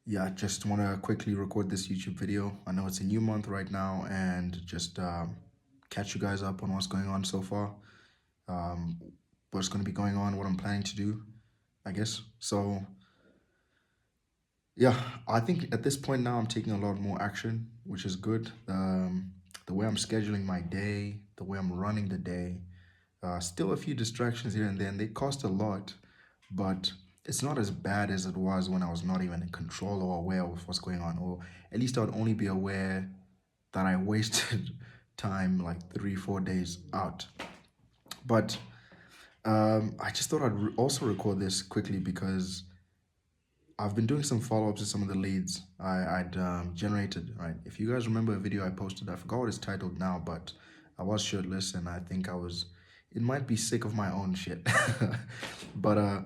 Yeah, just want to quickly record this YouTube video. I know it's a new month right now and just catch you guys up on what's going on so far, um, what's going to be going on, what I'm planning to do, I guess. So, yeah, I think at this point now I'm taking a lot more action, which is good. The way I'm scheduling my day, the way I'm running the day, still a few distractions here and there, and they cost a lot, but it's not as bad as it was when I was not even in control or aware of what's going on, or at least I would only be aware that I wasted time like 3, 4 days out. But I just thought I'd also record this quickly because I've been doing some follow-ups to some of the leads I'd generated, right? If you guys remember a video I posted, I forgot what it's titled now, but I was shirtless and I think it might be sick of my own shit. But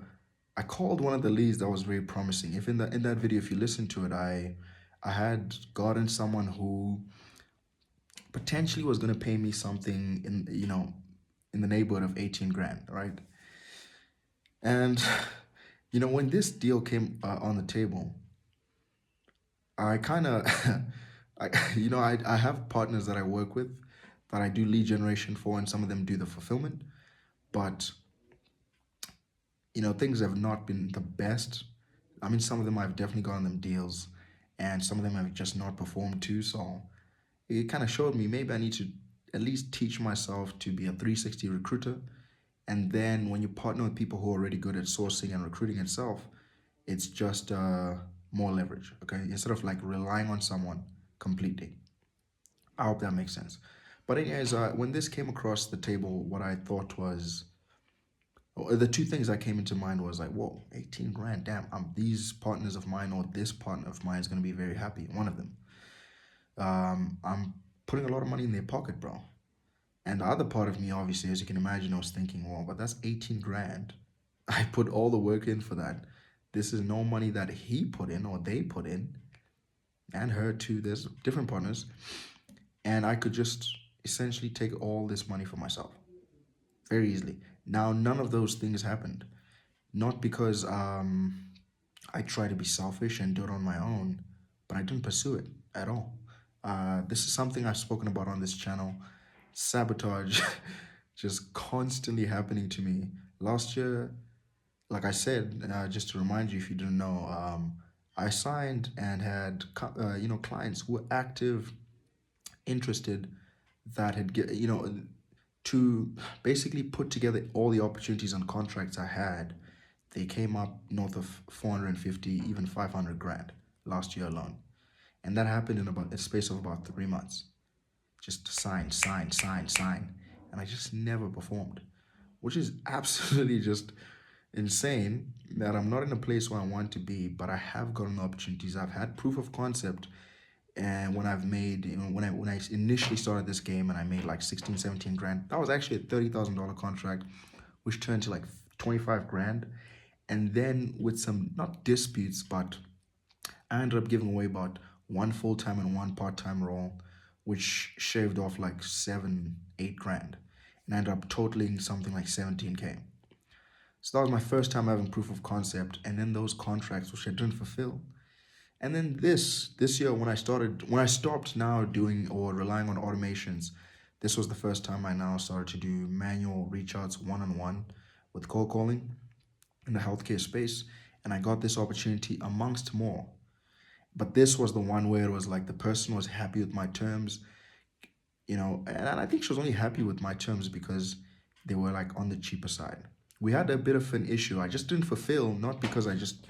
I called one of the leads that was very promising. If in that video, if you listen to it, I had gotten someone who potentially was going to pay me something in the neighborhood of 18 grand, right? And when this deal came on the table, I kind of, I have partners that I work with that I do lead generation for, and some of them do the fulfillment. But, things have not been the best. I mean, some of them I've definitely gotten them deals, and some of them have just not performed too. So it kind of showed me maybe I need to at least teach myself to be a 360 recruiter. And then when you partner with people who are already good at sourcing and recruiting itself, it's just more leverage, okay? Instead of like relying on someone completely. I hope that makes sense. But anyways, when this came across the table, what I thought was, or the two things that came into mind was like, whoa, 18 grand, damn, these partners of mine or this partner of mine is going to be very happy, one of them. I'm putting a lot of money in their pocket, bro. And the other part of me, obviously, as you can imagine, was thinking, well, but that's 18 grand. I put all the work in for that. This is no money that he put in or they put in, and her too. There's different partners. And I could just essentially take all this money for myself very easily. Now, none of those things happened. Not because I try to be selfish and do it on my own, but I didn't pursue it at all. This is something I've spoken about on this channel. Sabotage just constantly happening to me. Last year, like I said, just to remind you if you didn't know, I signed and had clients who were active, interested, that had to basically put together all the opportunities and contracts I had. They came up north of 450, even 500 grand last year alone. And that happened in about a space of about 3 months. Just sign, sign, sign, sign. And I just never performed, which is absolutely just insane that I'm not in a place where I want to be, but I have gotten the opportunities. I've had proof of concept. And when I've made, when I initially started this game and I made like 16, 17 grand, that was actually a $30,000 contract, which turned to like 25 grand. And then with some, not disputes, but I ended up giving away about one full-time and one part-time role, which shaved off like 7, 8 grand. And I ended up totaling something like 17K. So that was my first time having proof of concept. And then those contracts, which I didn't fulfill. And then this year when I stopped now doing or relying on automations, this was the first time I now started to do manual reach outs one-on-one with cold calling in the healthcare space. And I got this opportunity amongst more. But this was the one where it was like the person was happy with my terms, and I think she was only happy with my terms because they were like on the cheaper side. We had a bit of an issue. I just didn't fulfill, not because I just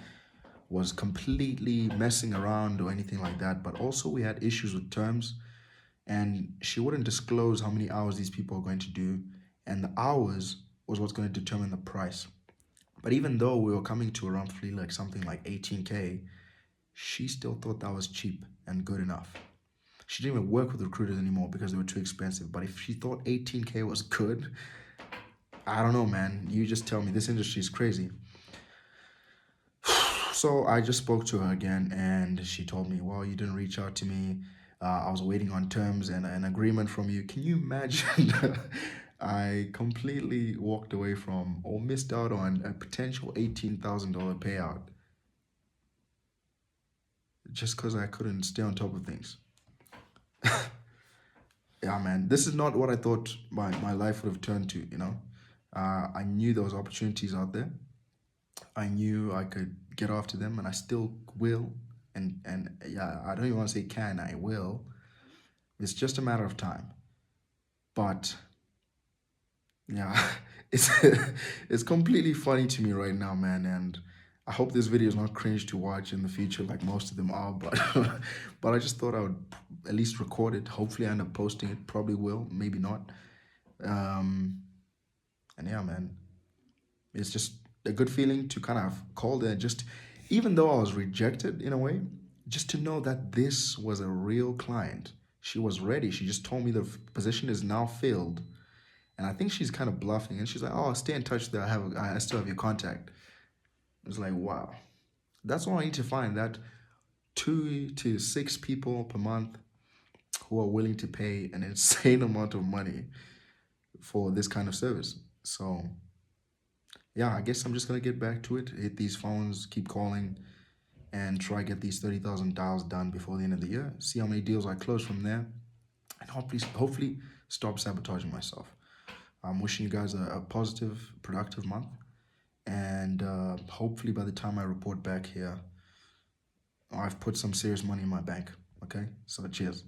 was completely messing around or anything like that, but also we had issues with terms, and she wouldn't disclose how many hours these people are going to do, and the hours was what's going to determine the price. But even though we were coming to roughly like something like 18K, she still thought that was cheap and good enough. She didn't even work with recruiters anymore because they were too expensive. But if she thought 18K was good, I don't know, man. You just tell me. This industry is crazy. So I just spoke to her again, and she told me, well, you didn't reach out to me. I was waiting on terms and an agreement from you. Can you imagine? I completely walked away from or missed out on a potential $18,000 payout. just because I couldn't stay on top of things. Yeah, man, this is not what I thought my life would have turned to, you know. I knew there was opportunities out there. I knew I could get after them, and I still will. And yeah, I don't even want to say can, I will. It's just a matter of time. But yeah, it's it's completely funny to me right now, man. And I hope this video is not cringe to watch in the future, like most of them are. But but I just thought I would at least record it. Hopefully, I end up posting it. Probably will, maybe not. Um, and yeah, man, it's just a good feeling to kind of call there. Just even though I was rejected in a way, just to know that this was a real client. She was ready. She just told me the position is now filled, and I think she's kind of bluffing. And she's like, "Oh, stay in touch. There, I still have your contact." It's like, wow, that's all I need to find. That 2 to 6 people per month who are willing to pay an insane amount of money for this kind of service. So yeah, I guess I'm just gonna get back to it. Hit these phones, keep calling, and try get these 30,000 dials done before the end of the year. See how many deals I close from there, and hopefully stop sabotaging myself. I'm wishing you guys a positive, productive month, and hopefully by the time I report back here, I've put some serious money in my bank. Okay, so cheers.